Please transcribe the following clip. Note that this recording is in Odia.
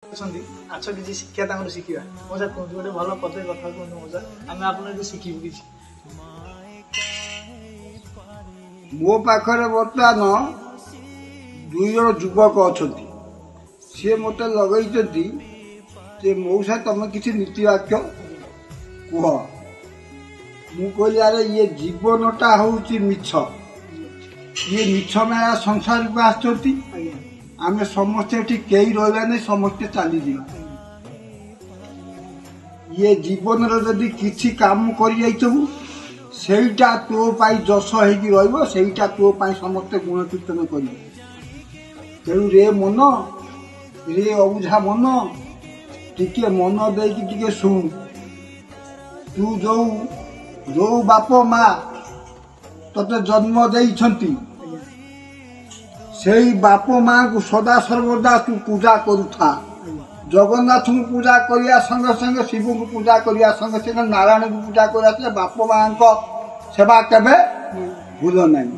ଅଛନ୍ତି ଆଛ କିଛି ଶିକ୍ଷା ତାଙ୍କର ଶିଖିବା ମଉସା କୁହନ୍ତୁ ଗୋଟେ ଭଲ ପଦେ କଥା କୁହନ୍ତୁ ମଉସା ଆମେ ଆପଣଙ୍କୁ ଶିଖିବୁ କିଛି। ମୋ ପାଖରେ ବର୍ତ୍ତମାନ 2 ଜଣ ଯୁବକ ଅଛନ୍ତି। ସିଏ ମୋତେ ଲଗେଇଛନ୍ତି ଯେ ମଉସା ତମେ କିଛି ନୀତି ବାକ୍ୟ କୁହ। ମୁଁ କହିଲି ଆରେ ଇଏ ଜୀବନଟା ହେଉଛି ମିଛ, ଇଏ ମିଛ ମେଳା ସଂସାରକୁ ଆସିଛନ୍ତି। ଆମେ ସମସ୍ତେ ଏଠି କେହି ରହିବାନି, ସମସ୍ତେ ଚାଲିଯିବା। ଇଏ ଜୀବନରେ ଯଦି କିଛି କାମ କରିଯାଇଥିବୁ ସେଇଟା ତୋ ପାଇଁ ଯଶ ହେଇକି ରହିବ, ସେଇଟା ତୋ ପାଇଁ ସମସ୍ତେ ଗୁଣ କୀର୍ତ୍ତନ କରିବେ। ତେଣୁ ରେ ମନ, ରେ ଅବୁଝା ମନ, ଟିକେ ମନ ଦେଇକି ଟିକେ ଶୁଣୁ। ତୁ ଯୋଉ ବାପ ମା ତତେ ଜନ୍ମ ଦେଇଛନ୍ତି ସେଇ ବାପ ମାଙ୍କୁ ସଦା ସର୍ବଦା ତୁ ପୂଜା କରୁଥା। ଜଗନ୍ନାଥଙ୍କୁ ପୂଜା କରିବା ସଙ୍ଗେ ସଙ୍ଗେ ଶିବଙ୍କୁ ପୂଜା କରିବା ସଙ୍ଗେ ସଙ୍ଗେ ନାରାୟଣଙ୍କୁ ପୂଜା କରିବା ସଙ୍ଗେ ବାପ ମାଙ୍କ ସେବା କେବେ ଭୁଲ ନାହିଁ।